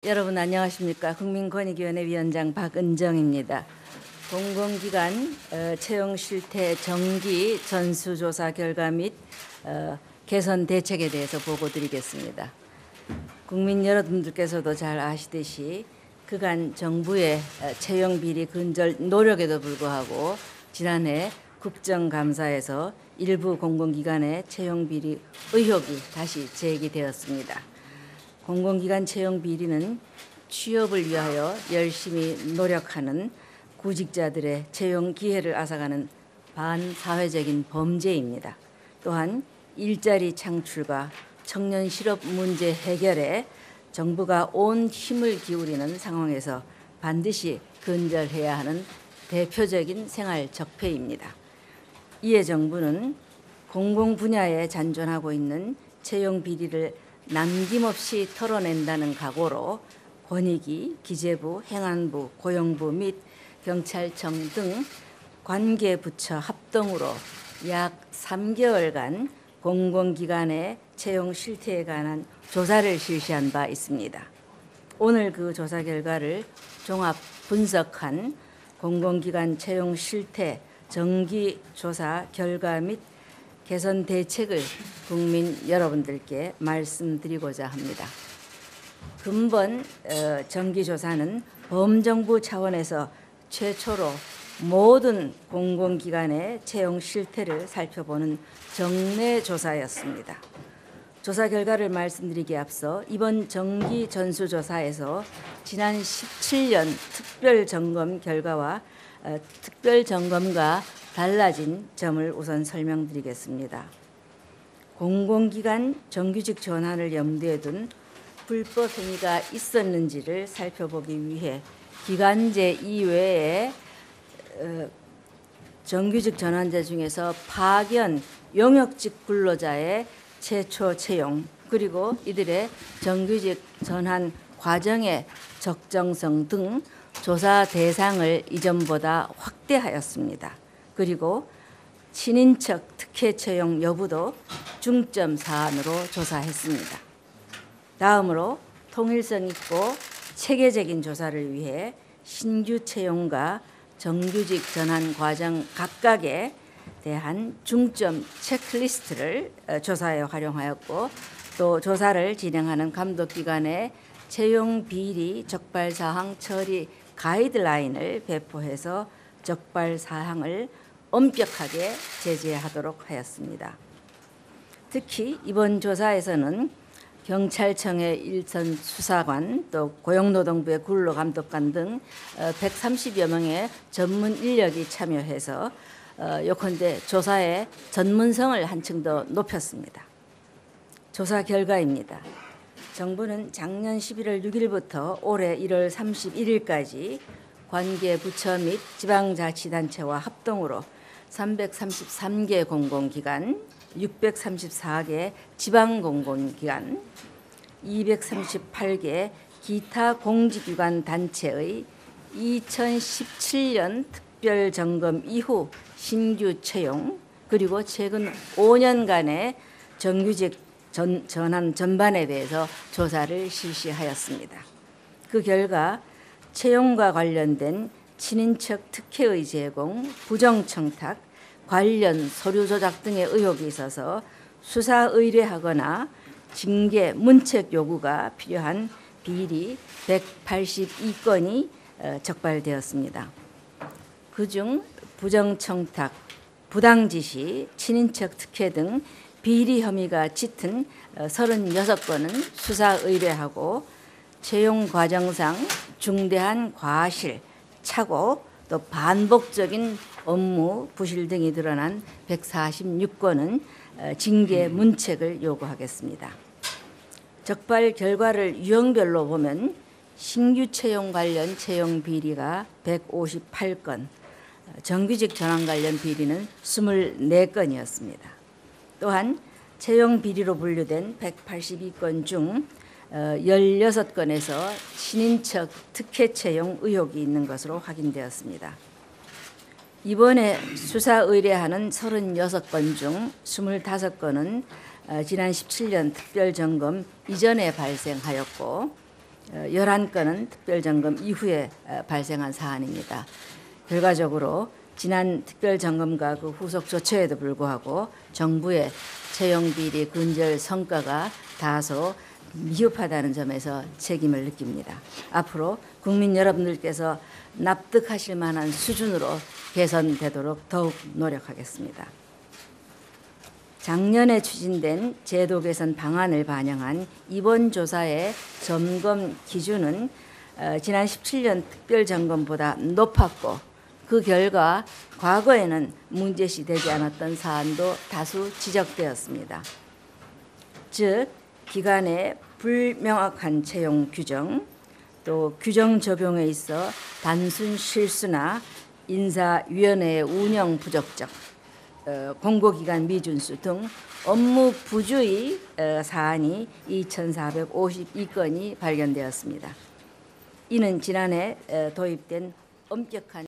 여러분 안녕하십니까? 국민권익위원회 위원장 박은정입니다. 공공기관 채용 실태 정기 전수조사 결과 및 개선 대책에 대해서 보고드리겠습니다. 국민 여러분들께서도 잘 아시듯이 그간 정부의 채용 비리 근절 노력에도 불구하고 지난해 국정감사에서 일부 공공기관의 채용 비리 의혹이 다시 제기되었습니다. 공공기관 채용 비리는 취업을 위하여 열심히 노력하는 구직자들의 채용 기회를 앗아가는 반사회적인 범죄입니다. 또한 일자리 창출과 청년 실업 문제 해결에 정부가 온 힘을 기울이는 상황에서 반드시 근절해야 하는 대표적인 생활 적폐입니다. 이에 정부는 공공 분야에 잔존하고 있는 채용 비리를 남김없이 털어낸다는 각오로 권익위, 기재부, 행안부, 고용부 및 경찰청 등 관계부처 합동으로 약 3개월간 공공기관의 채용 실태에 관한 조사를 실시한 바 있습니다. 오늘 그 조사 결과를 종합 분석한 공공기관 채용 실태 정기조사 결과 및 개선 대책을 국민 여러분들께 말씀드리고자 합니다. 근본 정기조사는 범정부 차원에서 최초로 모든 공공기관의 채용 실태를 살펴보는 정례조사였습니다. 조사 결과를 말씀드리기에 앞서 이번 정기 전수조사에서 지난 17년 특별점검 결과와 특별점검과 달라진 점을 우선 설명드리겠습니다. 공공기관 정규직 전환을 염두에 둔 불법 행위가 있었는지를 살펴보기 위해 기관제 이외에 정규직 전환자 중에서 파견, 용역직 근로자의 최초 채용 그리고 이들의 정규직 전환 과정의 적정성 등 조사 대상을 이전보다 확대하였습니다. 그리고 친인척 특혜 채용 여부도 중점 사안으로 조사했습니다. 다음으로 통일성 있고 체계적인 조사를 위해 신규 채용과 정규직 전환 과정 각각에 대한 중점 체크리스트를 조사에 활용하였고 또 조사를 진행하는 감독기관의 채용 비리 적발 사항 처리 가이드라인을 배포해서 적발 사항을 엄격하게 제재하도록 하였습니다. 특히 이번 조사에서는 경찰청의 일선 수사관 또 고용노동부의 근로감독관 등 130여 명의 전문 인력이 참여해서 요컨대 조사의 전문성을 한층 더 높였습니다. 조사 결과입니다. 정부는 작년 11월 6일부터 올해 1월 31일까지 관계 부처 및 지방자치단체와 합동으로 333개 공공기관, 634개 지방공공기관, 238개 기타 공직기관 단체의 2017년 특별점검 이후 신규 채용 그리고 최근 5년간의 정규직 전환 전반에 대해서 조사를 실시하였습니다. 그 결과 채용과 관련된 친인척 특혜의 제공, 부정청탁, 관련 서류 조작 등의 의혹이 있어서 수사 의뢰하거나 징계, 문책 요구가 필요한 비리 182건이 적발되었습니다. 그중 부정청탁, 부당지시, 친인척 특혜 등 비리 혐의가 짙은 36건은 수사 의뢰하고 채용 과정상 중대한 과실, 착오, 또 반복적인 업무 부실 등이 드러난 146건은 징계 문책을 요구하겠습니다. 적발 결과를 유형별로 보면 신규 채용 관련 채용 비리가 158건, 정규직 전환 관련 비리는 24건이었습니다. 또한 채용 비리로 분류된 182건 중 16건에서 친인척 특혜 채용 의혹이 있는 것으로 확인되었습니다. 이번에 수사 의뢰하는 36건 중 25건은 지난 17년 특별점검 이전에 발생하였고 11건은 특별점검 이후에 발생한 사안입니다. 결과적으로 지난 특별점검과 그 후속 조처에도 불구하고 정부의 채용비리 근절 성과가 다소 미흡하다는 점에서 책임을 느낍니다. 앞으로 국민 여러분들께서 납득하실 만한 수준으로 개선되도록 더욱 노력하겠습니다. 작년에 추진된 제도 개선 방안을 반영한 이번 조사의 점검 기준은 지난 17년 특별점검보다 높았고 그 결과 과거에는 문제시 되지 않았던 사안도 다수 지적되었습니다. 즉 기관의 불명확한 채용 규정, 또 규정 적용에 있어 단순 실수나 인사위원회의 운영 부적적, 공고기간 미준수 등 업무 부주의 사안이 2,452건이 발견되었습니다. 이는 지난해 도입된 엄격한